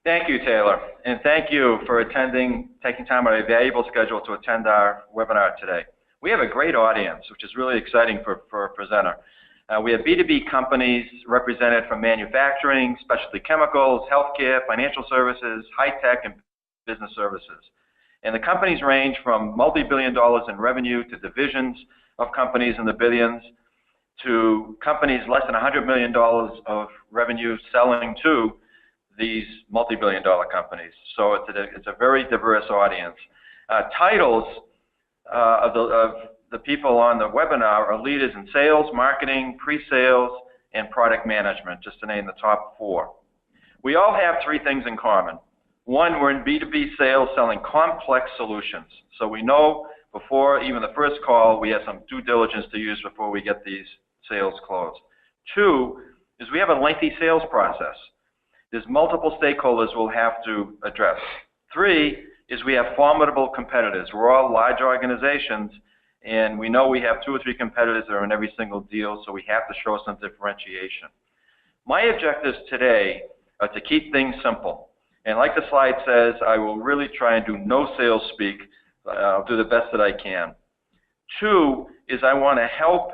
Thank you, Taylor, and thank you for taking time out of your valuable schedule to attend our webinar today. We have a great audience, which is really exciting for a presenter. We have B2B companies represented from manufacturing, specialty chemicals, healthcare, financial services, high-tech, and business services. And the companies range from multi-billion dollars in revenue to divisions of companies in the billions to companies less than $100 million of revenue selling to these multi-billion dollar companies. So it's a very diverse audience. Titles of the people on the webinar are leaders in sales, marketing, pre-sales, and product management, just to name the top 4. We all have 3 things in common. One, we're in B2B sales selling complex solutions. So we know before even the first call, we have some due diligence to use before we get these sales closed. 2 is we have a lengthy sales process. There's multiple stakeholders we'll have to address. 3 is we have formidable competitors. We're all large organizations, and we know we have 2 or 3 competitors that are in every single deal, so we have to show some differentiation. My objectives today are to keep things simple. And like the slide says, I will really try and do no sales speak. I'll do the best that I can. 2 is I want to help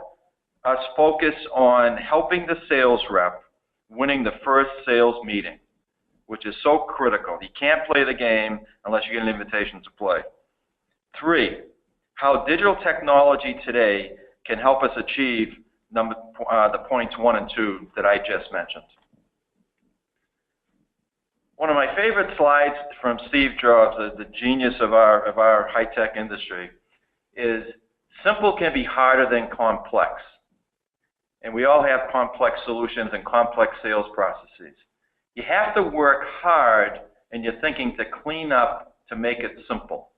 us focus on helping the sales rep winning the first sales meeting, which is so critical. You can't play the game unless you get an invitation to play. 3, how digital technology today can help us achieve the points 1 and 2 that I just mentioned. One of my favorite slides from Steve Jobs, the genius of our high-tech industry, is simple can be harder than complex. And we all have complex solutions and complex sales processes. You have to work hard in your thinking to clean up to make it simple.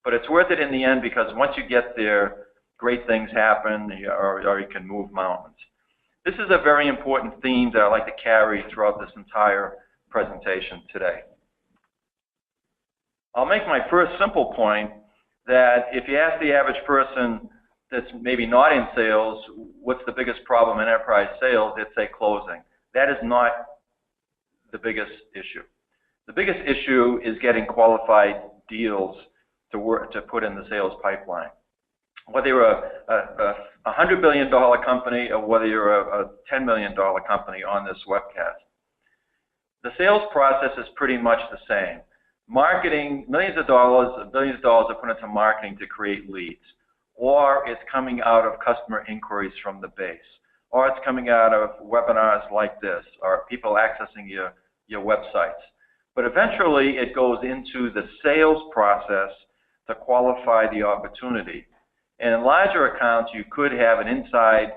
But it's worth it in the end because once you get there, great things happen or you can move mountains. This is a very important theme that I like to carry throughout this entire presentation today. I'll make my first simple point that if you ask the average person that's maybe not in sales, what's the biggest problem in enterprise sales, they'd say closing. That is not the biggest issue. The biggest issue is getting qualified deals to put in the sales pipeline. Whether you're a $100 billion company or whether you're a $10 million company on this webcast, the sales process is pretty much the same. Marketing, millions of dollars, billions of dollars are put into marketing to create leads. Or it's coming out of customer inquiries from the base, or it's coming out of webinars like this, or people accessing your websites. But eventually it goes into the sales process to qualify the opportunity. And in larger accounts, you could have an inside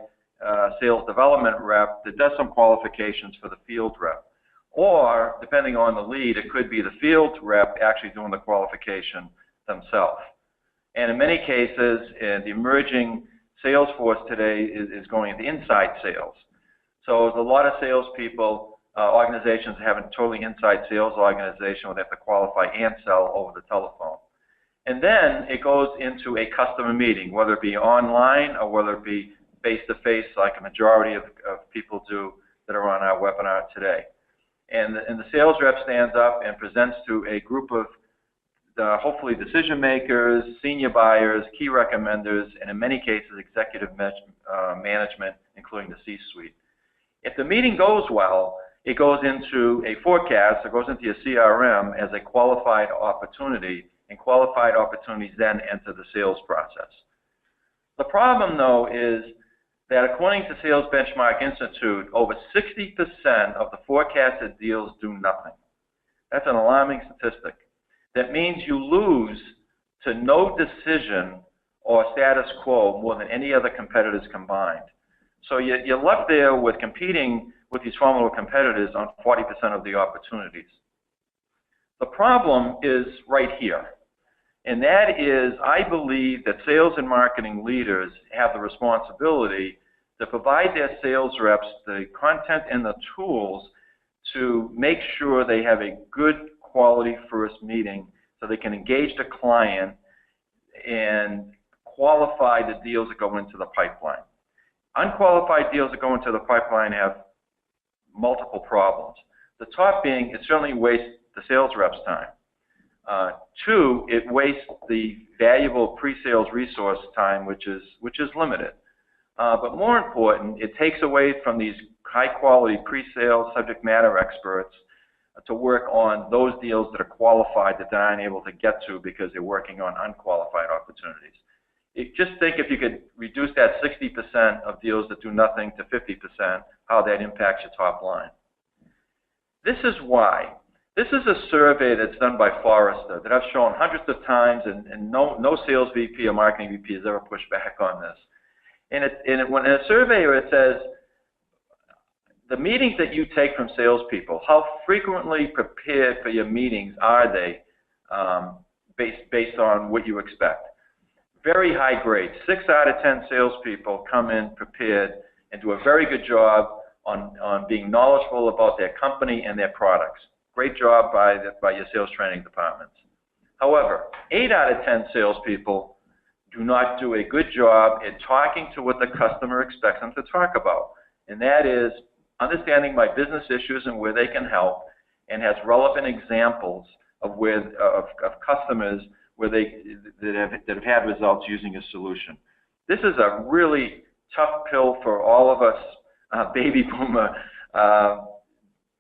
sales development rep that does some qualifications for the field rep. Or, depending on the lead, it could be the field rep actually doing the qualification themselves. And in many cases, the emerging sales force today is going into inside sales. So there's a lot of salespeople, organizations have a totally inside sales organization where they have to qualify and sell over the telephone. And then it goes into a customer meeting, whether it be online or whether it be face-to-face like a majority of people do that are on our webinar today. And the sales rep stands up and presents to a group of hopefully decision makers, senior buyers, key recommenders, and in many cases executive management, including the C-suite. If the meeting goes well, it goes into a forecast, it goes into your CRM as a qualified opportunity, and qualified opportunities then enter the sales process. The problem, though, is that according to Sales Benchmark Institute, over 60% of the forecasted deals do nothing. That's an alarming statistic. That means you lose to no decision or status quo more than any other competitors combined. So you're left there with competing with these formidable competitors on 40% of the opportunities. The problem is right here. And that is, I believe that sales and marketing leaders have the responsibility to provide their sales reps the content and the tools to make sure they have a good quality first meeting so they can engage the client and qualify the deals that go into the pipeline. Unqualified deals that go into the pipeline have multiple problems. The top being, it certainly wastes the sales rep's time. Two, it wastes the valuable pre-sales resource time, which is limited. But more important, it takes away from these high-quality pre-sales subject matter experts to work on those deals that are qualified that they're not able to get to because they're working on unqualified opportunities. Just think if you could reduce that 60% of deals that do nothing to 50%, how that impacts your top line. This is why. This is a survey that's done by Forrester that I've shown hundreds of times, and no sales VP or marketing VP has ever pushed back on this. When in a survey where it says, the meetings that you take from salespeople, how frequently prepared for your meetings are they based on what you expect? Very high grade. 6 out of 10 salespeople come in prepared and do a very good job on being knowledgeable about their company and their products. Great job by your sales training departments. However, 8 out of 10 salespeople do not do a good job at talking to what the customer expects them to talk about. And that is understanding my business issues and where they can help, and has relevant examples of customers where that have had results using a solution. This is a really tough pill for all of us baby boomer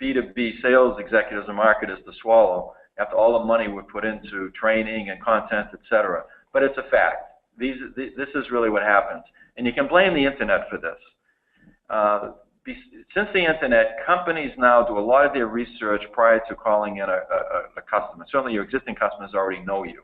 B2B sales executives and marketers to swallow after all the money we put into training and content, etc. But it's a fact. This is really what happens. And you can blame the internet for this. Since the internet, companies now do a lot of their research prior to calling in a customer. Certainly your existing customers already know you.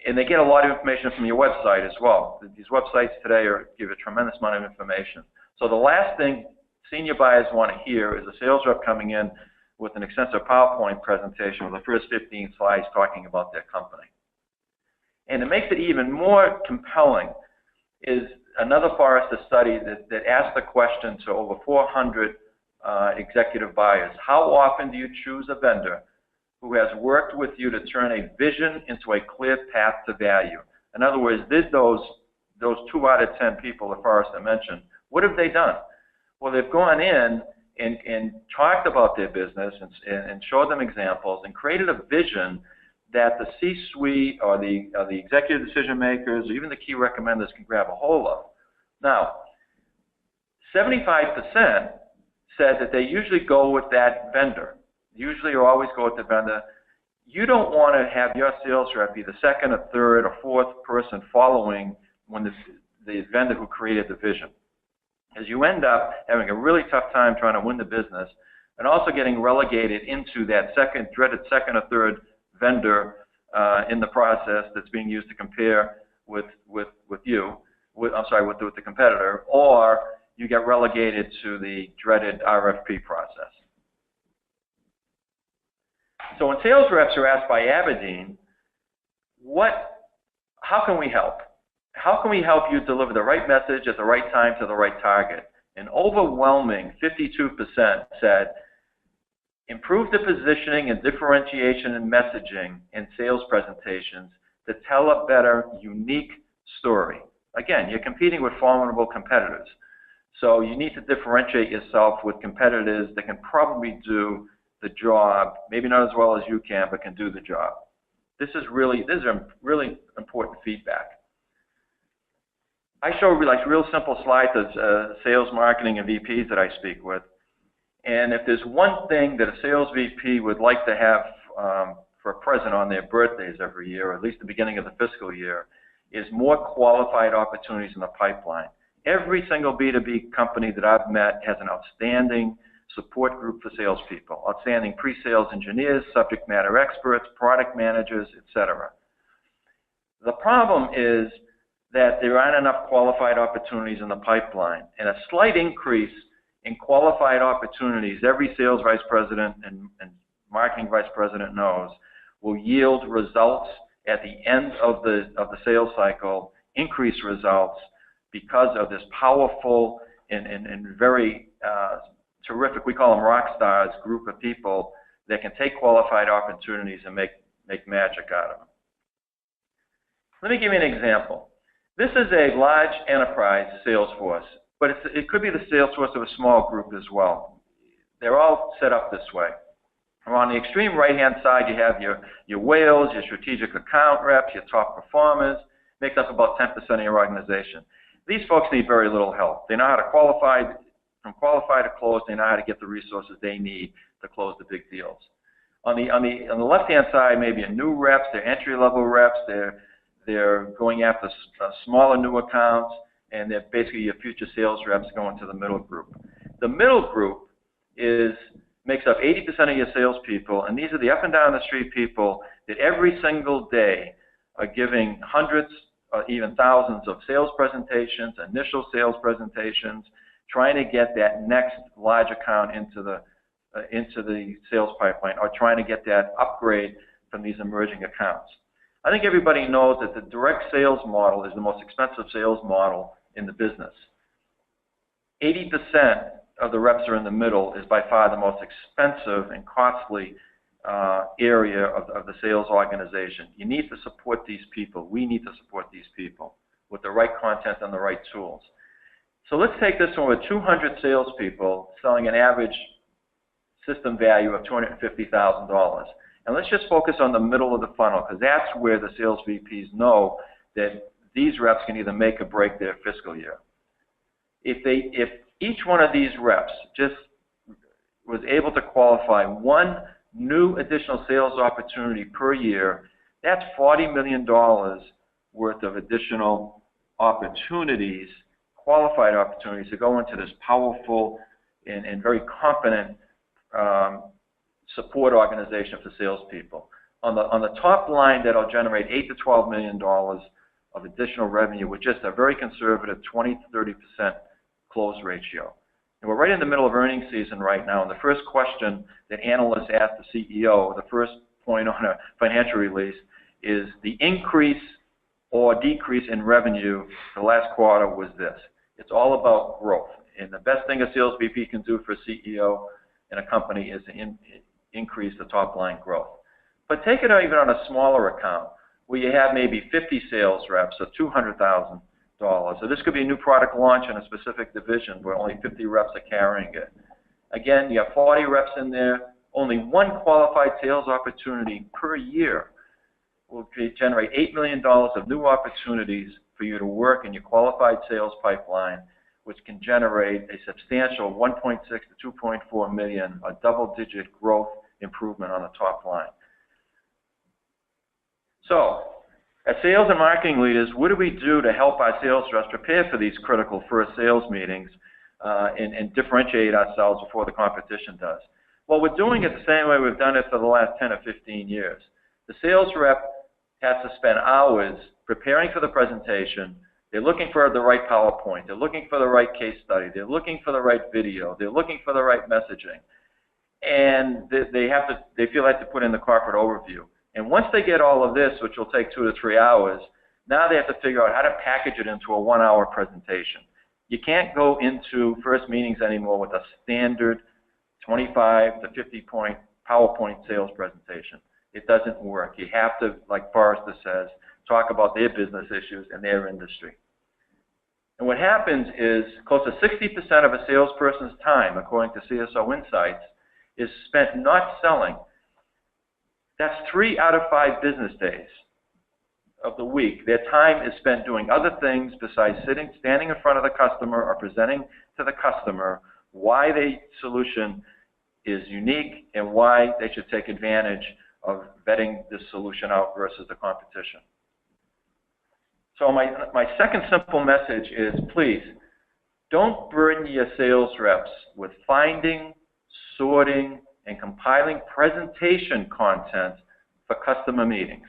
And they get a lot of information from your website as well. These websites today give a tremendous amount of information. So the last thing senior buyers want to hear is a sales rep coming in with an extensive PowerPoint presentation with the first 15 slides talking about their company. And it makes it even more compelling is another Forrester study that asked the question to over 400 executive buyers. How often do you choose a vendor who has worked with you to turn a vision into a clear path to value? In other words, those 2 out of 10 people that Forrester mentioned, what have they done? Well, they've gone in and talked about their business and showed them examples and created a vision that the C-suite or the executive decision makers or even the key recommenders can grab a hold of. Now, 75% said that they usually go with that vendor. Usually or always go with the vendor. You don't want to have your sales rep be the second or third or fourth person following when the vendor who created the vision. As you end up having a really tough time trying to win the business and also getting relegated into that dreaded second or third vendor in the process that's being used to compare with the competitor, or you get relegated to the dreaded RFP process. So when sales reps are asked by Aberdeen, how can we help? How can we help you deliver the right message at the right time to the right target? An overwhelming 52% said, improve the positioning and differentiation in messaging and sales presentations to tell a better, unique story. Again, you're competing with formidable competitors. So you need to differentiate yourself with competitors that can probably do the job, maybe not as well as you can, but can do the job. This is really important feedback. I show real simple slides of sales, marketing, and VPs that I speak with. And if there's one thing that a sales VP would like to have for a present on their birthdays every year, or at least the beginning of the fiscal year, is more qualified opportunities in the pipeline. Every single B2B company that I've met has an outstanding support group for salespeople, outstanding pre-sales engineers, subject matter experts, product managers, etc. The problem is that there aren't enough qualified opportunities in the pipeline, and a slight increase in qualified opportunities, every sales vice president and marketing vice president knows, will yield results at the end of the sales cycle, increased results because of this powerful and very terrific, we call them rock stars, group of people that can take qualified opportunities and make magic out of them. Let me give you an example. This is a large enterprise sales force, but it could be the sales force of a small group as well. they're all set up this way. And on the extreme right-hand side, you have your whales, your strategic account reps, your top performers, makes up about 10% of your organization. These folks need very little help. They know how to qualify, from qualify to close. They know how to get the resources they need to close the big deals. On the left-hand side, maybe a new reps, they're entry-level reps, they're going after smaller new accounts, and they're basically your future sales reps going to the middle group. The middle group makes up 80% of your salespeople, and these are the up and down the street people that every single day are giving hundreds or even thousands of sales presentations, initial sales presentations, trying to get that next large account into the sales pipeline, or trying to get that upgrade from these emerging accounts. I think everybody knows that the direct sales model is the most expensive sales model in the business. 80% of the reps are in the middle is by far the most expensive and costly area of the sales organization. You need to support these people. We need to support these people with the right content and the right tools. So let's take this one with 200 salespeople selling an average system value of $250,000. And let's just focus on the middle of the funnel, because that's where the sales VPs know that these reps can either make or break their fiscal year. If each one of these reps just was able to qualify one new additional sales opportunity per year, that's $40 million worth of additional opportunities, qualified opportunities, to go into this powerful and very competent support organization for salespeople. On the top line, that'll generate $8 to $12 million of additional revenue with just a very conservative 20 to 30% close ratio. And we're right in the middle of earnings season right now, and the first question that analysts ask the CEO, the first point on a financial release, is the increase or decrease in revenue the last quarter was this. It's all about growth. And the best thing a sales VP can do for a CEO in a company is to increase the top line growth. But take it even on a smaller account where you have maybe 50 sales reps or $200,000. So this could be a new product launch in a specific division where only 50 reps are carrying it. Again, you have 40 reps in there. Only one qualified sales opportunity per year will generate $8 million of new opportunities for you to work in your qualified sales pipeline, which can generate a substantial 1.6 to 2.4 million, a double-digit growth improvement on the top line. So, as sales and marketing leaders, what do we do to help our sales reps prepare for these critical first sales meetings and differentiate ourselves before the competition does? Well, we're doing it the same way we've done it for the last 10 or 15 years. The sales rep has to spend hours preparing for the presentation. They're looking for the right PowerPoint. They're looking for the right case study. They're looking for the right video. They're looking for the right messaging. And they feel like to put in the corporate overview. And once they get all of this, which will take 2 to 3 hours, now they have to figure out how to package it into a 1-hour presentation. You can't go into first meetings anymore with a standard 25 to 50-point PowerPoint sales presentation. It doesn't work. You have to, like Forrester says, talk about their business issues and their industry. And what happens is close to 60% of a salesperson's time, according to CSO Insights, is spent not selling. That's 3 out of 5 business days of the week. Their time is spent doing other things besides standing in front of the customer or presenting to the customer why the solution is unique and why they should take advantage of vetting this solution out versus the competition. So my second simple message is, please, don't burden your sales reps with finding, sorting, and compiling presentation content for customer meetings.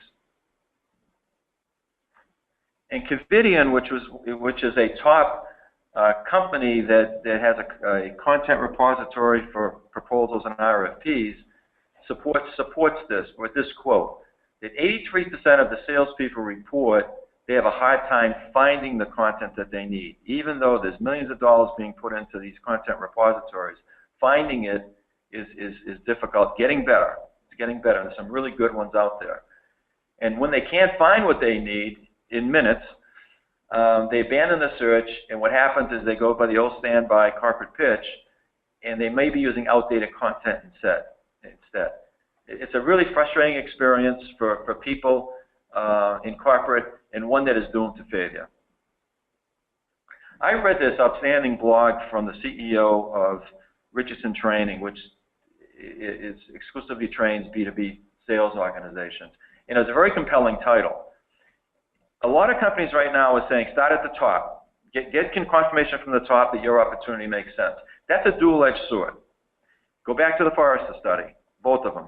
And Covidian, which is a top company that has a content repository for proposals and RFPs, supports this with this quote, that 83% of the salespeople report they have a hard time finding the content that they need. Even though there's millions of dollars being put into these content repositories, finding it is difficult. Getting better. It's getting better. There's some really good ones out there. And when they can't find what they need in minutes, they abandon the search, and what happens is they go by the old standby corporate pitch, and they may be using outdated content instead. It's a really frustrating experience for people in corporate, and one that is doomed to failure. I read this outstanding blog from the CEO of Richardson Training, which is exclusively trains B2B sales organizations. And it's a very compelling title. A lot of companies right now are saying, start at the top. Get confirmation from the top that your opportunity makes sense. That's a dual-edged sword. Go back to the Forrester study, both of them.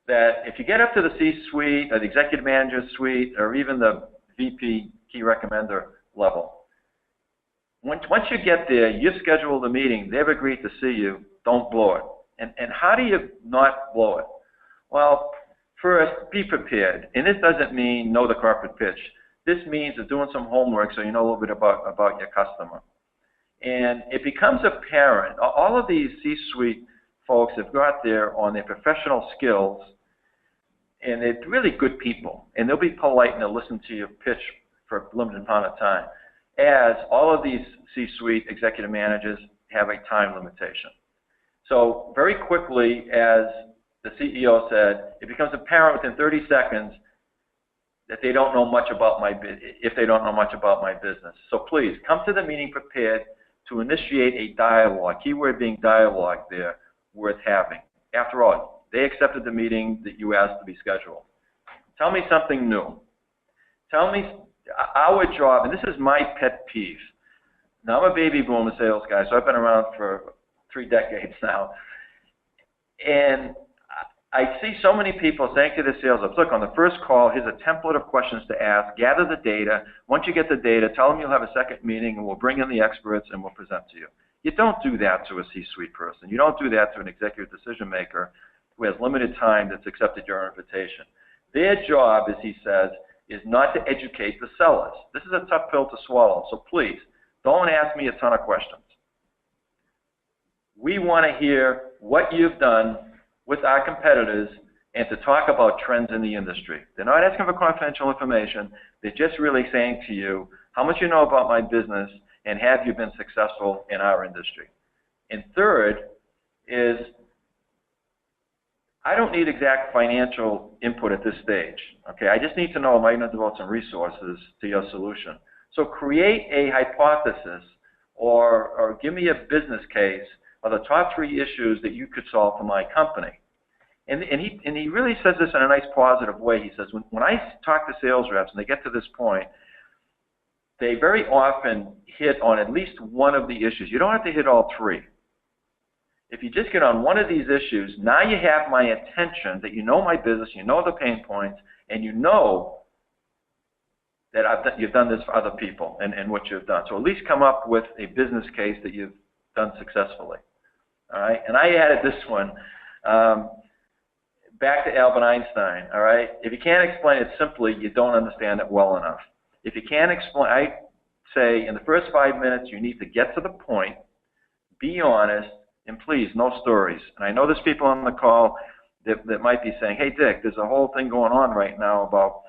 That if you get up to the C-suite or the executive manager suite or even the VP key recommender level, once you get there, you've scheduled a meeting, they've agreed to see you, don't blow it. And how do you not blow it? Well, first, be prepared. And this doesn't mean know the corporate pitch. This means doing some homework so you know a little bit about your customer. And it becomes apparent, all of these C-suite folks have got there on their professional skills, and they're really good people. And they'll be polite and they'll listen to your pitch for a limited amount of time. As all of these C-suite executive managers have a time limitation. So very quickly, as the CEO said, it becomes apparent within 30 seconds that they don't know much about if they don't know much about my business. So please, come to the meeting prepared to initiate a dialogue, keyword being dialogue there, worth having. After all, they accepted the meeting that you asked to be scheduled. Tell me something new. Tell me our job, and this is my pet peeve. Now, I'm a baby boomer sales guy, so I've been around for 3 decades now. And I see so many people saying to the sales reps, look, on the first call, here's a template of questions to ask, gather the data. Once you get the data, tell them you'll have a second meeting, and we'll bring in the experts, and we'll present to you. You don't do that to a C-suite person. You don't do that to an executive decision maker who has limited time that's accepted your invitation. Their job, as he says, is not to educate the sellers. This is a tough pill to swallow, so please, don't ask me a ton of questions. We want to hear what you've done with our competitors and to talk about trends in the industry. They're not asking for confidential information. They're just really saying to you, how much you know about my business and have you been successful in our industry? And third is, I don't need exact financial input at this stage. Okay, I just need to know, am I going to devote some resources to your solution? So create a hypothesis or give me a business case of the top 3 issues that you could solve for my company. And he really says this in a nice positive way. He says, when I talk to sales reps and they get to this point, they very often hit on at least one of the issues. You don't have to hit all 3. If you just get on one of these issues, now you have my attention, that you know my business, you know the pain points, and you know that you've done this for other people and what you've done. So at least come up with a business case that you've done successfully. All right, and I added this one back to Albert Einstein. All right, if you can't explain it simply, you don't understand it well enough. If you can't explain, I say in the first 5 minutes, you need to get to the point, be honest, and please, no stories. And I know there's people on the call that might be saying, hey, Dick, there's a whole thing going on right now about,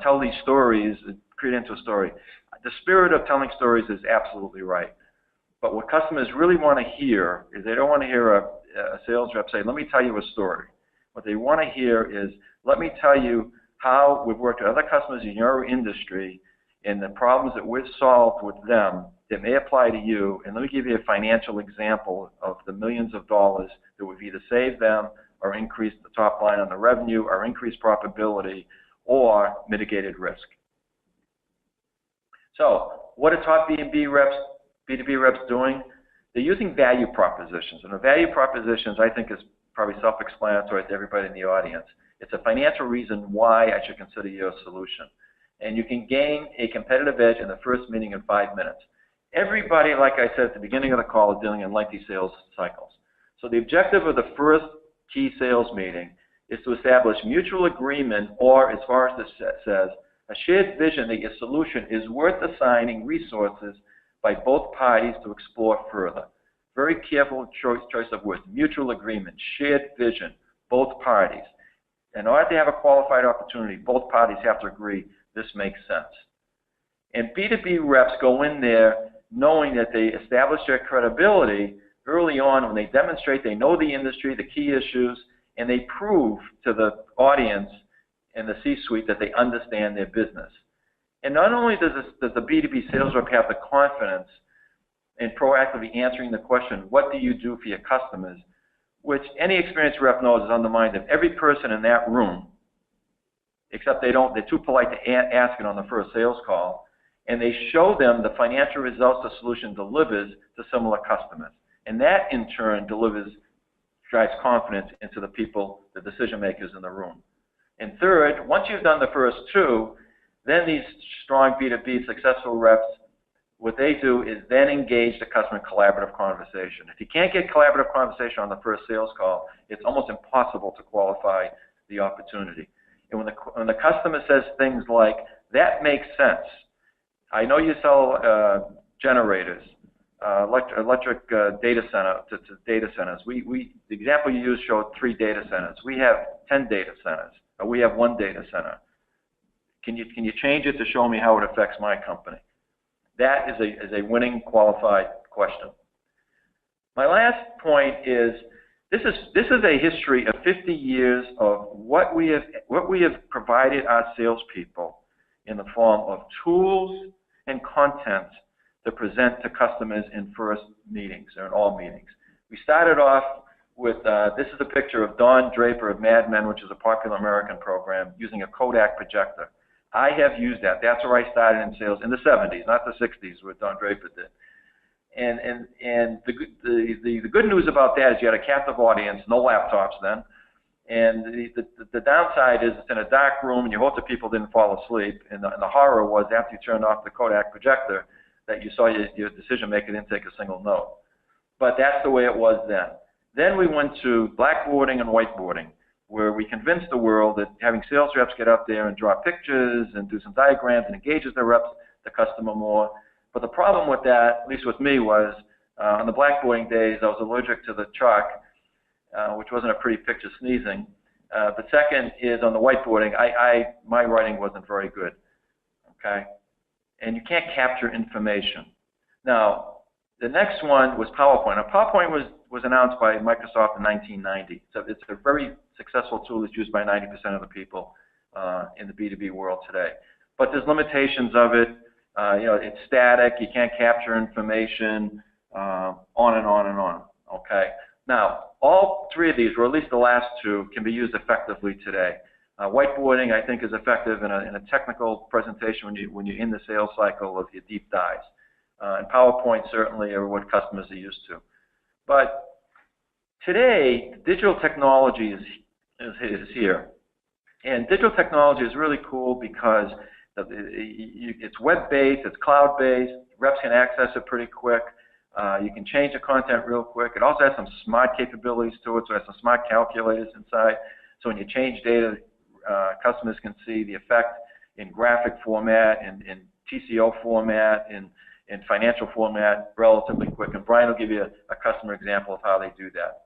tell these stories, create into a story. The spirit of telling stories is absolutely right. But what customers really want to hear is they don't want to hear a sales rep say, let me tell you a story. What they want to hear is, let me tell you how we've worked with other customers in your industry and the problems that we've solved with them that may apply to you, and let me give you a financial example of the millions of dollars that we've either saved them or increased the top line on the revenue or increased profitability or mitigated risk. So what are top B2B reps doing? They're using value propositions. And the value propositions, I think, is probably self-explanatory to everybody in the audience. It's a financial reason why I should consider your solution. And you can gain a competitive edge in the first meeting in 5 minutes. Everybody, like I said at the beginning of the call, is dealing in lengthy sales cycles. So the objective of the first key sales meeting is to establish mutual agreement, or as far as this says, a shared vision that your solution is worth assigning resources by both parties to explore further. Very careful choice of words. Mutual agreement, shared vision, both parties. In order to have a qualified opportunity, both parties have to agree this makes sense. And B2B reps go in there knowing that they establish their credibility early on when they demonstrate they know the industry, the key issues, and they prove to the audience and the C-suite that they understand their business. And not only does the B2B sales rep have the confidence in proactively answering the question, what do you do for your customers, which any experienced rep knows is undermined if every person in that room, except they're too polite to ask it on the first sales call, and they show them the financial results the solution delivers to similar customers. And that, in turn, drives confidence into the people, the decision makers in the room. And third, once you've done the first two, then these strong B2B successful reps, what they do is then engage the customer in collaborative conversation. If you can't get collaborative conversation on the first sales call, it's almost impossible to qualify the opportunity. And when the customer says things like, that makes sense. I know you sell generators, electric data center to data centers. The example you used showed 3 data centers. We have 10 data centers. Or we have 1 data center. Can you change it to show me how it affects my company? That is a winning qualified question. My last point is this is a history of 50 years of what we have provided our salespeople in the form of tools and content to present to customers in first meetings or in all meetings. We started off with, this is a picture of Don Draper of Mad Men, which is a popular American program, using a Kodak projector. I have used that. That's where I started in sales in the 70s, not the 60s, what Don Draper did. And the good news about that is you had a captive audience, no laptops then. And the downside is it's in a dark room and you hope the people didn't fall asleep. And the horror was after you turned off the Kodak projector that you saw your decision maker didn't take a single note. But that's the way it was then. Then we went to blackboarding and whiteboarding, where we convinced the world that having sales reps get up there and draw pictures and do some diagrams and engages the reps, the customer more. But the problem with that, at least with me, was on the blackboarding days, I was allergic to the chalk, which wasn't a pretty picture sneezing. But second is on the whiteboarding, my writing wasn't very good, okay? And you can't capture information. Now, the next one was PowerPoint. Now, PowerPoint was announced by Microsoft in 1990. So it's a very successful tool that's used by 90% of the people in the B2B world today. But there's limitations of it. It's static. You can't capture information, on and on and on, okay? Now, all 3 of these, or at least the last 2, can be used effectively today. Whiteboarding, I think, is effective in a technical presentation when you're in the sales cycle of your deep dives. And PowerPoint certainly are what customers are used to. But today, digital technology is here. And digital technology is really cool because it's web-based, it's cloud-based, reps can access it pretty quick. You can change the content real quick. It also has some smart capabilities to it, so it has some smart calculators inside. So when you change data, customers can see the effect in graphic format, in TCO format, in financial format relatively quick. And Brian will give you a customer example of how they do that.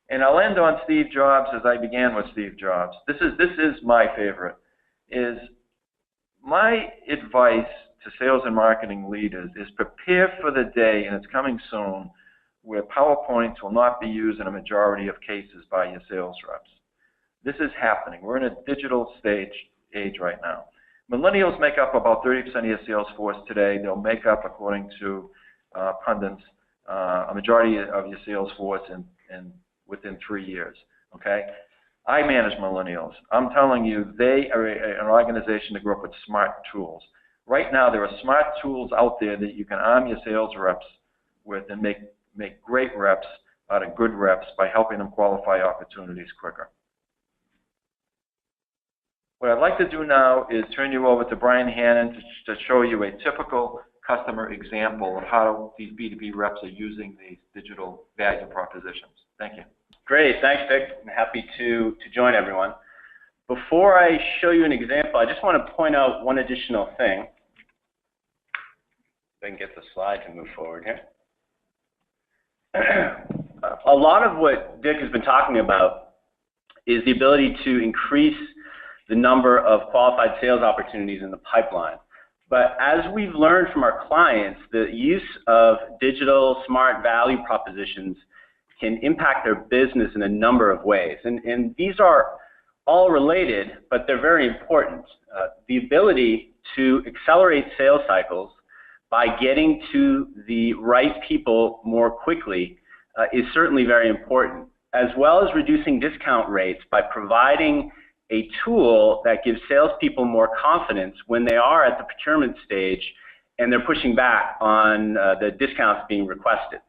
And I'll end on Steve Jobs as I began with Steve Jobs. This is my favorite. Is my advice to sales and marketing leaders is prepare for the day, and it's coming soon, where PowerPoints will not be used in a majority of cases by your sales reps. This is happening. We're in a digital age right now. Millennials make up about 30% of your sales force today. They'll make up, according to pundits, a majority of your sales force within 3 years, okay? I manage millennials. I'm telling you, they are an organization that grew up with smart tools. Right now, there are smart tools out there that you can arm your sales reps with and make great reps out of good reps by helping them qualify opportunities quicker. What I'd like to do now is turn you over to Brian Hannon to show you a typical customer example of how these B2B reps are using these digital value propositions. Thank you. Great, thanks, Vic. I'm happy to join everyone. Before I show you an example, I just want to point out one additional thing. If I can get the slide to move forward here. A lot of what Dick has been talking about is the ability to increase the number of qualified sales opportunities in the pipeline. But as we've learned from our clients, the use of digital smart value propositions can impact their business in a number of ways. And these are all related, but they're very important. The ability to accelerate sales cycles by getting to the right people more quickly is certainly very important, as well as reducing discount rates by providing a tool that gives salespeople more confidence when they are at the procurement stage and they're pushing back on the discounts being requested.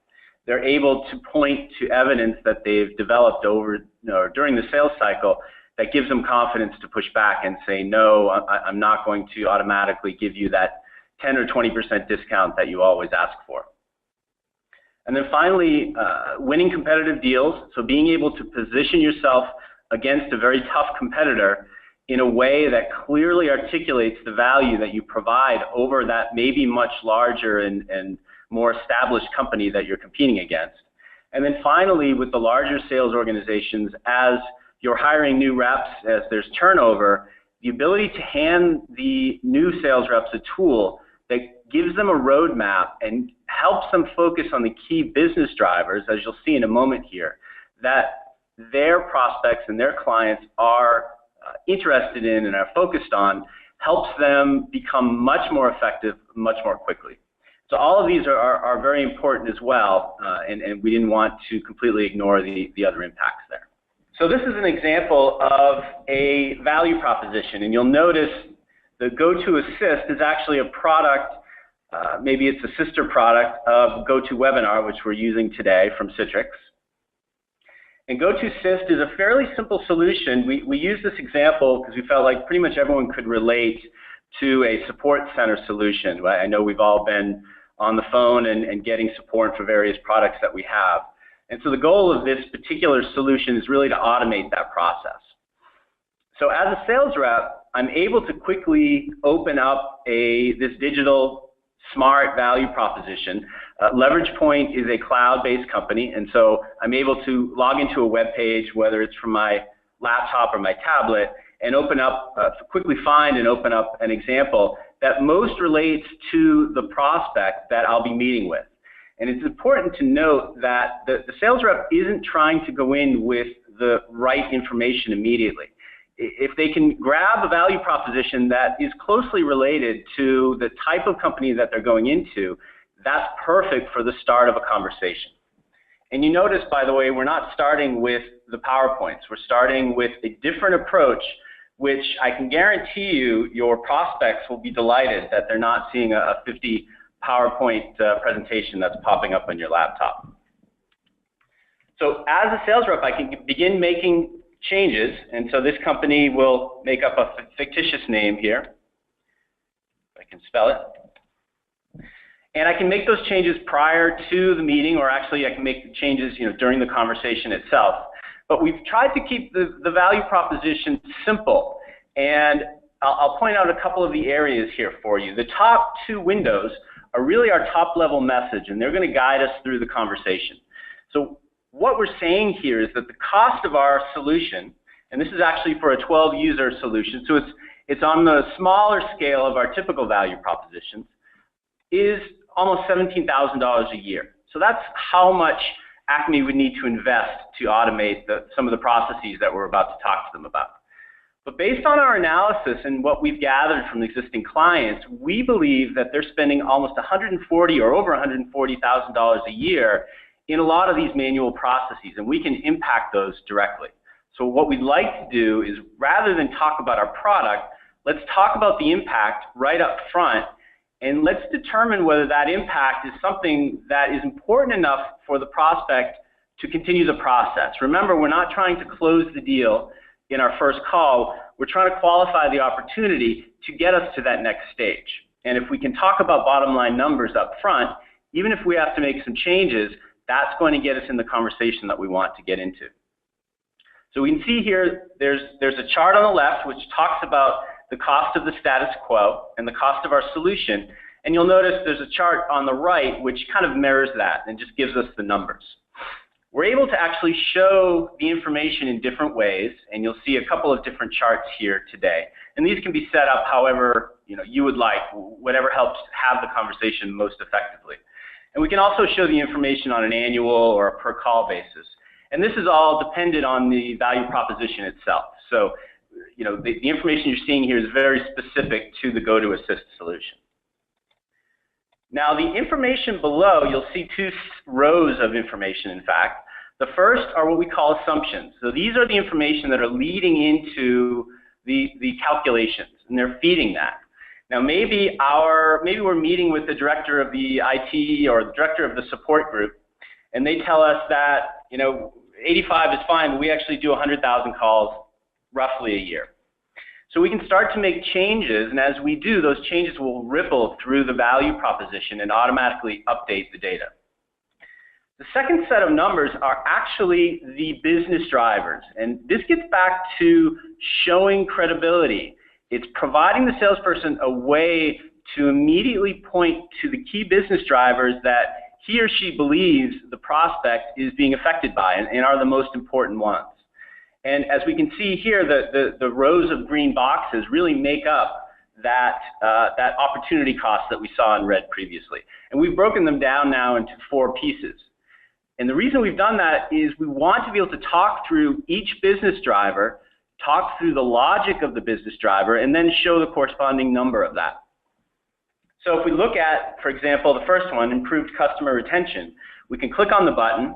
They're able to point to evidence that they've developed during the sales cycle that gives them confidence to push back and say, no, I'm not going to automatically give you that 10 or 20% discount that you always ask for. And then finally, winning competitive deals, so being able to position yourself against a very tough competitor in a way that clearly articulates the value that you provide over that maybe much larger and more established company that you're competing against. And then finally, with the larger sales organizations, as you're hiring new reps, as there's turnover, the ability to hand the new sales reps a tool that gives them a roadmap and helps them focus on the key business drivers, as you'll see in a moment here, that their prospects and their clients are interested in and are focused on, helps them become much more effective much more quickly. So all of these are very important as well, and we didn't want to completely ignore the other impacts there. So this is an example of a value proposition, and you'll notice the GoToAssist is actually a product, maybe it's a sister product of GoToWebinar, which we're using today from Citrix. And GoToAssist is a fairly simple solution. We use this example because we felt like pretty much everyone could relate to a support center solution. Right? I know we've all been on the phone and getting support for various products that we have. And so the goal of this particular solution is really to automate that process. So as a sales rep, I'm able to quickly open up this digital smart value proposition. Leverage Point is a cloud-based company, and so I'm able to log into a web page, whether it's from my laptop or my tablet, and quickly find and open up an example that most relates to the prospect that I'll be meeting with. And it's important to note that the sales rep isn't trying to go in with the right information immediately. If they can grab a value proposition that is closely related to the type of company that they're going into, that's perfect for the start of a conversation. And you notice, by the way, we're not starting with the PowerPoints. We're starting with a different approach, which I can guarantee you your prospects will be delighted that they're not seeing a 50 PowerPoint presentation that's popping up on your laptop. So as a sales rep, I can begin making changes, and so this company will make up a fictitious name here, if I can spell it. And I can make those changes prior to the meeting, or actually I can make the changes during the conversation itself. But we've tried to keep the value proposition simple, and I'll point out a couple of the areas here for you. The top two windows are really our top-level message, and they're going to guide us through the conversation. So what we're saying here is that the cost of our solution, and this is actually for a 12-user solution, so it's on the smaller scale of our typical value propositions, is almost $17,000 a year. So that's how much Acme would need to invest to automate some of the processes that we're about to talk to them about. But based on our analysis and what we've gathered from the existing clients, we believe that they're spending almost $140,000 or over $140,000 a year in a lot of these manual processes, and we can impact those directly. So what we'd like to do is, rather than talk about our product, let's talk about the impact right up front, and let's determine whether that impact is something that is important enough for the prospect to continue the process. Remember, we're not trying to close the deal in our first call. We're trying to qualify the opportunity to get us to that next stage. And if we can talk about bottom line numbers up front, even if we have to make some changes, that's going to get us in the conversation that we want to get into. So we can see here, there's a chart on the left which talks about the cost of the status quo and the cost of our solution. And you'll notice there's a chart on the right which kind of mirrors that and just gives us the numbers. we're able to actually show the information in different ways, and you'll see a couple of different charts here today. And these can be set up however you would like, whatever helps have the conversation most effectively. And we can also show the information on an annual or a per call basis. And this is all dependent on the value proposition itself. So, the information you're seeing here is very specific to the GoToAssist solution. Now, the information below, you'll see two rows of information, in fact. The first are what we call assumptions. So these are the information that are leading into the calculations, and they're feeding that. Now, maybe we're meeting with the director of the IT or the director of the support group, and they tell us that 85 is fine, but we actually do 100,000 calls roughly a year. So we can start to make changes, and as we do, those changes will ripple through the value proposition and automatically update the data. The second set of numbers are actually the business drivers, and this gets back to showing credibility. It's providing the salesperson a way to immediately point to the key business drivers that he or she believes the prospect is being affected by and are the most important ones. And as we can see here, the rows of green boxes really make up that opportunity cost that we saw in red previously. And we've broken them down now into 4 pieces. And the reason we've done that is we want to be able to talk through each business driver, talk through the logic of the business driver, and then show the corresponding number of that. So if we look at, for example, the first one, improved customer retention, we can click on the button,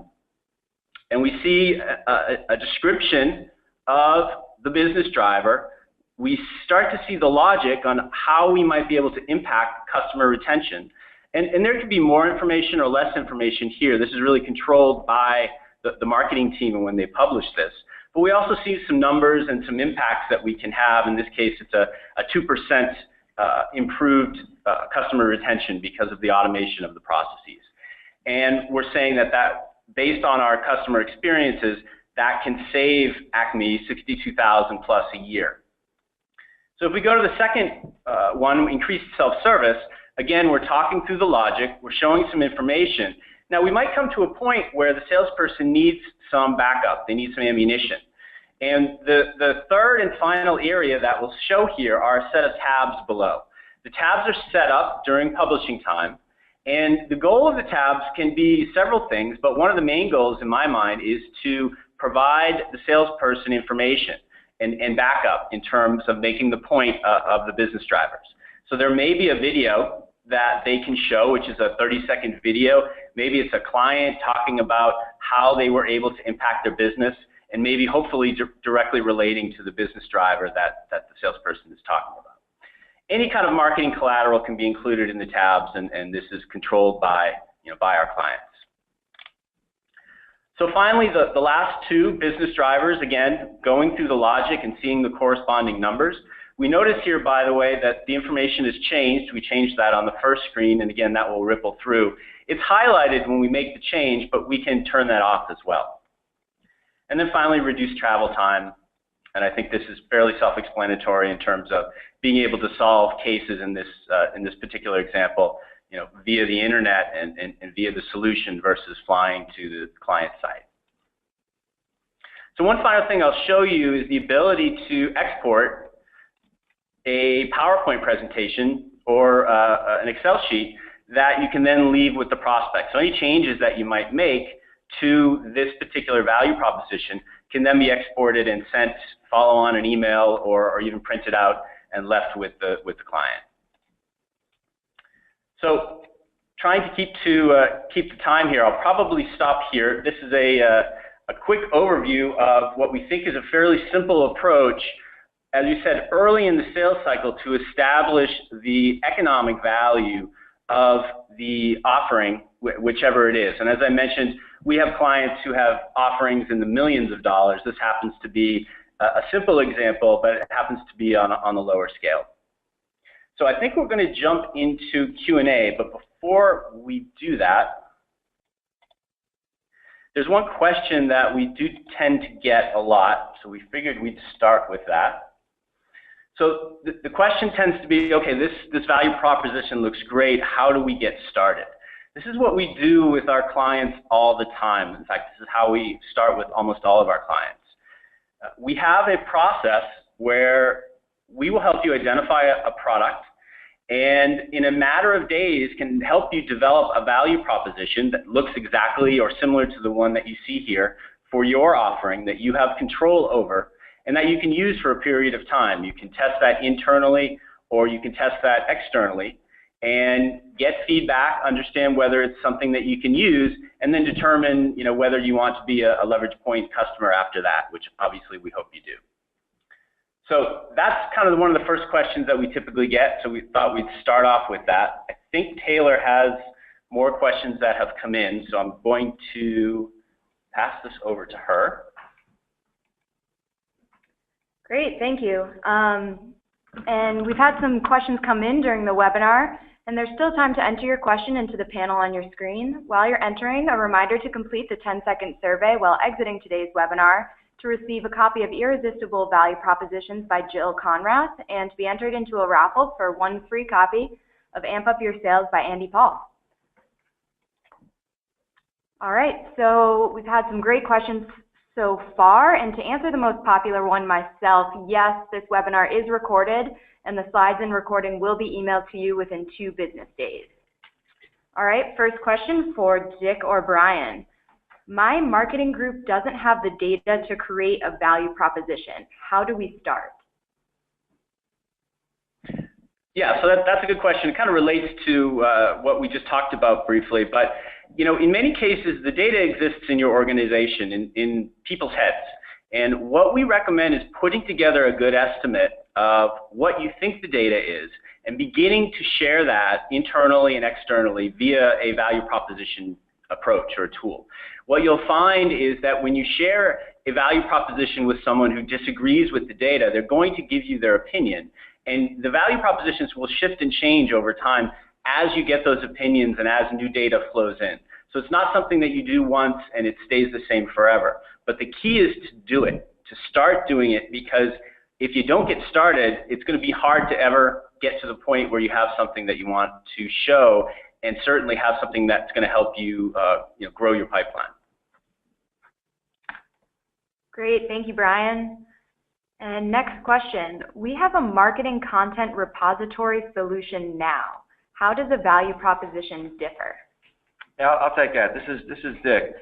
and we see a description of the business driver. We start to see the logic on how we might be able to impact customer retention. And there could be more information or less information here. This is really controlled by the marketing team and when they publish this. But we also see some numbers and some impacts that we can have. In this case, it's a 2% improved customer retention because of the automation of the processes. And we're saying that based on our customer experiences, that can save Acme $62,000 plus a year. So if we go to the second one, increased self-service, again, we're talking through the logic, we're showing some information. Now, we might come to a point where the salesperson needs some backup, they need some ammunition. And the third and final area that we'll show here are a set of tabs below. The tabs are set up during publishing time, and the goal of the tabs can be several things, but one of the main goals in my mind is to provide the salesperson information and backup in terms of making the point of the business drivers. So there may be a video that they can show, which is a 30-second video. Maybe it's a client talking about how they were able to impact their business, and maybe hopefully directly relating to the business driver that the salesperson is talking about. Any kind of marketing collateral can be included in the tabs, and this is controlled by our clients. So finally, the last 2 business drivers, again, going through the logic and seeing the corresponding numbers. We notice here, by the way, that the information has changed. We changed that on the first screen, and again, that will ripple through. It's highlighted when we make the change, but we can turn that off as well. And then finally, reduce travel time. And I think this is fairly self-explanatory in terms of being able to solve cases in this particular example, via the internet and via the solution versus flying to the client site. So one final thing I'll show you is the ability to export a PowerPoint presentation or an Excel sheet that you can then leave with the prospect. So any changes that you might make to this particular value proposition can then be exported and sent, follow on an email, or even printed out and left with the client. So trying to keep the time here, I'll probably stop here. This is a quick overview of what we think is a fairly simple approach, as you said, early in the sales cycle to establish the economic value of the offering, whichever it is. And as I mentioned, we have clients who have offerings in the millions of dollars. This happens to be a simple example, but it happens to be on a lower scale. So I think we're going to jump into Q&A, but before we do that, there's one question that we do tend to get a lot, so we figured we'd start with that. So the question tends to be, okay, this value proposition looks great, how do we get started? This is what we do with our clients all the time. In fact, this is how we start with almost all of our clients. We have a process where we will help you identify a product, and in a matter of days can help you develop a value proposition that looks exactly or similar to the one that you see here for your offering that you have control over and that you can use for a period of time. You can test that internally or you can test that externally and get feedback, understand whether it's something that you can use, and then determine, whether you want to be a leverage point customer after that, which obviously we hope you do. So that's kind of one of the first questions that we typically get, so we thought we'd start off with that. I think Taylor has more questions that have come in, so I'm going to pass this over to her. Great, thank you. And we've had some questions come in during the webinar, and there's still time to enter your question into the panel on your screen. While you're entering, a reminder to complete the 10-second survey while exiting today's webinar to receive a copy of Irresistible Value Propositions by Jill Conrath and to be entered into a raffle for one free copy of Amp Up Your Sales by Andy Paul. All right, so we've had some great questions so far, and to answer the most popular one myself, yes, this webinar is recorded, and the slides and recording will be emailed to you within 2 business days. All right, first question for Dick or Brian. My marketing group doesn't have the data to create a value proposition. How do we start? Yeah, so that's a good question. It kind of relates to what we just talked about briefly, but in many cases, the data exists in your organization, in people's heads. And what we recommend is putting together a good estimate of what you think the data is and beginning to share that internally and externally via a value proposition approach or a tool. What you'll find is that when you share a value proposition with someone who disagrees with the data, they're going to give you their opinion. And the value propositions will shift and change over time as you get those opinions and as new data flows in. So it's not something that you do once and it stays the same forever. But the key is to do it, to start doing it, because if you don't get started, it's going to be hard to ever get to the point where you have something that you want to show, and certainly have something that's going to help you, grow your pipeline. Great, thank you, Brian. And next question, we have a marketing content repository solution now. How does a value proposition differ? Yeah, I'll take that. This is Dick.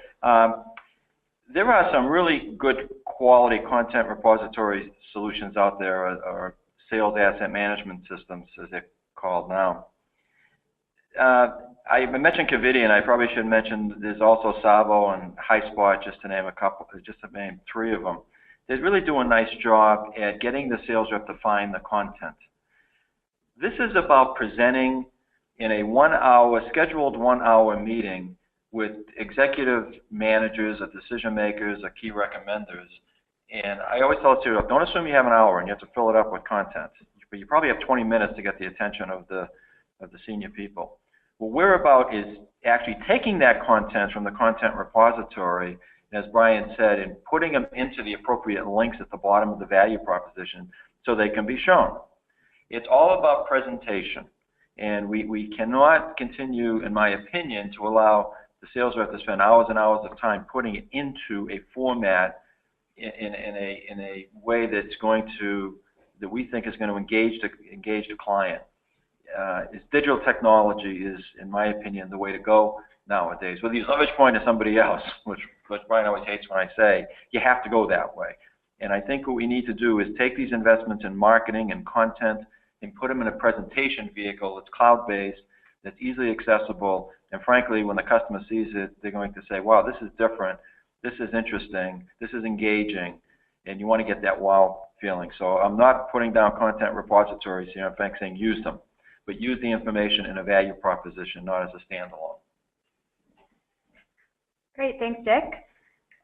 There are some really good quality content repository solutions out there, or sales asset management systems, as they're called now. I mentioned Covidian. I probably should mention there's also Savo and HighSpot, just to name a couple, just to name 3 of them. They really do a nice job at getting the sales rep to find the content. This is about presenting in a scheduled 1-hour meeting with executive managers or decision makers or key recommenders. And I always tell students, don't assume you have an hour and you have to fill it up with content. But you probably have 20 minutes to get the attention of the senior people. What we're about is actually taking that content from the content repository, as Brian said, and putting them into the appropriate links at the bottom of the value proposition so they can be shown. It's all about presentation. And we cannot continue, in my opinion, to allow the sales rep to spend hours and hours of time putting it into a format in a way that's that we think is going to engage the client. Digital technology is, in my opinion, the way to go nowadays. Whether you use leverage point or somebody else, which Brian always hates when I say, you have to go that way. And I think what we need to do is take these investments in marketing and content and put them in a presentation vehicle that's cloud-based, that's easily accessible, and frankly, when the customer sees it, they're going to say, wow, this is different, this is interesting, this is engaging, and you want to get that wow feeling. So I'm not putting down content repositories here, in fact saying use them, but use the information in a value proposition, not as a standalone. Great, thanks, Dick.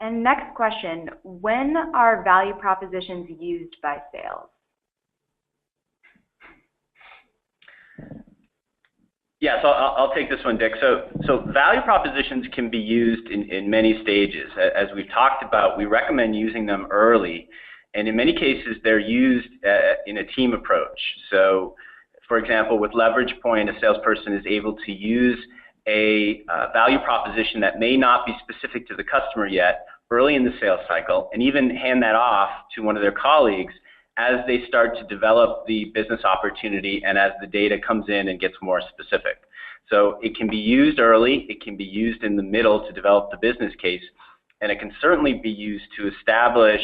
And next question, when are value propositions used by sales? Yeah, so I'll take this one, Dick. So value propositions can be used in many stages. As we've talked about, we recommend using them early, and in many cases they're used in a team approach. So, for example, with Leverage Point, a salesperson is able to use a value proposition that may not be specific to the customer yet early in the sales cycle, and even hand that off to one of their colleagues as they start to develop the business opportunity and as the data comes in and gets more specific. So it can be used early, it can be used in the middle to develop the business case, and it can certainly be used to establish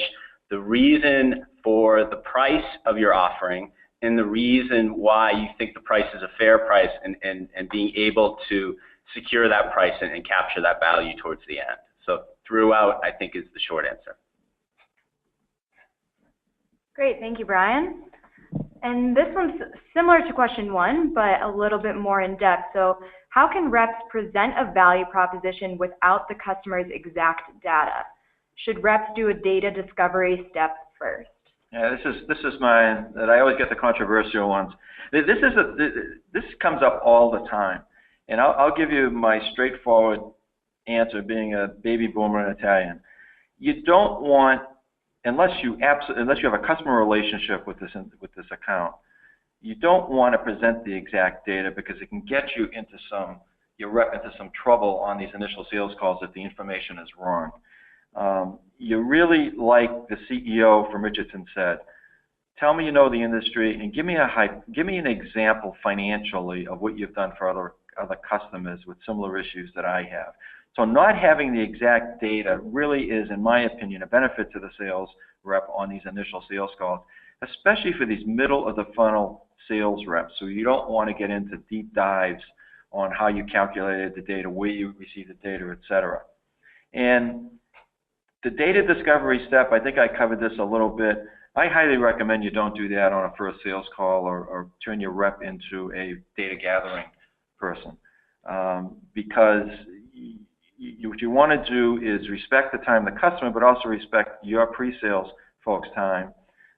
the reason for the price of your offering and the reason why you think the price is a fair price, and being able to secure that price and capture that value towards the end. So throughout, I think, is the short answer. Great, thank you, Brian. And this one's similar to question 1, but a little bit more in depth. So how can reps present a value proposition without the customer's exact data? Should reps do a data discovery step first? Yeah, this is mine, that I always get the controversial ones. This comes up all the time, and I'll give you my straightforward answer, being a baby boomer and Italian. You don't want, unless you have a customer relationship with this account, you don't want to present the exact data, because it can get you into your rep into some trouble on these initial sales calls if the information is wrong. You really, like the CEO from Richardson said, tell me you know the industry and give me an example financially of what you've done for other customers with similar issues that I have. So not having the exact data really is, in my opinion, a benefit to the sales rep on these initial sales calls, especially for these middle of the funnel sales reps. So you don't want to get into deep dives on how you calculated the data, where you received the data, et cetera. And the data discovery step, I think I covered this a little bit. I highly recommend you don't do that on a first sales call, or turn your rep into a data gathering person, because what you want to do is respect the time of the customer, but also respect your pre-sales folks' time,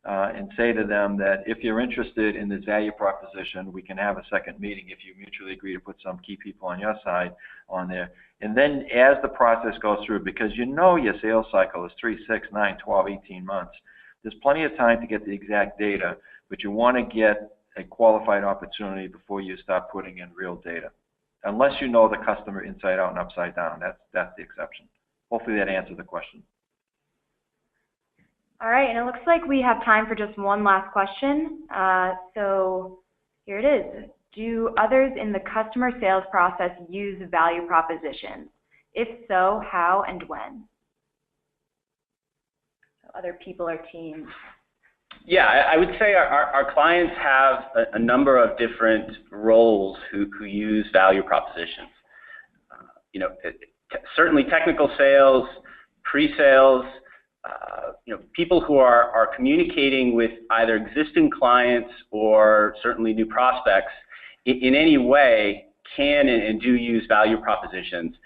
and say to them that if you're interested in this value proposition, we can have a second meeting if you mutually agree to put some key people on your side on there. And then as the process goes through, because you know your sales cycle is 3, 6, 9, 12, 18 months, there's plenty of time to get the exact data, but you want to get a qualified opportunity before you start putting in real data. Unless you know the customer inside out and upside down. That's the exception. Hopefully that answers the question. All right, and it looks like we have time for just one last question. So here it is. Do others in the customer sales process use value propositions? If so, how and when? So other people or teams. Yeah, I would say our clients have a number of different roles who use value propositions. Certainly technical sales, pre-sales, people who are communicating with either existing clients or certainly new prospects in any way can and do use value propositions.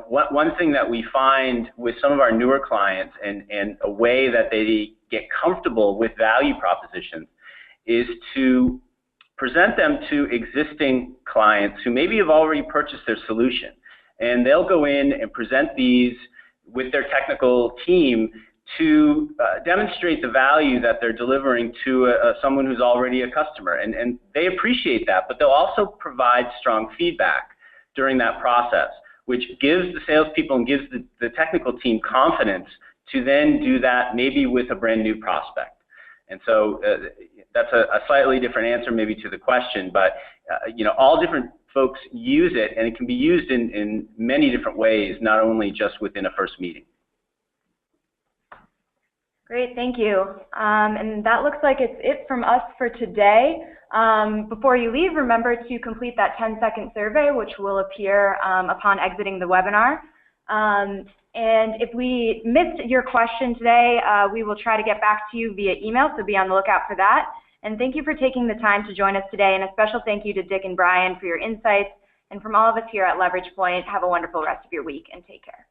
One thing that we find with some of our newer clients and a way that they get comfortable with value propositions is to present them to existing clients who maybe have already purchased their solution. And they'll go in and present these with their technical team to demonstrate the value that they're delivering to someone who's already a customer. And they appreciate that, but they'll also provide strong feedback during that process, which gives the salespeople and gives the technical team confidence to then do that maybe with a brand new prospect. And so that's a slightly different answer maybe to the question, but all different folks use it, and it can be used in many different ways, not only just within a first meeting. Great, thank you. And that looks like it's it from us for today. Before you leave, remember to complete that 10-second survey, which will appear upon exiting the webinar. And if we missed your question today, we will try to get back to you via email, so be on the lookout for that. And thank you for taking the time to join us today, and a special thank you to Dick and Brian for your insights. And from all of us here at Leverage Point, have a wonderful rest of your week and take care.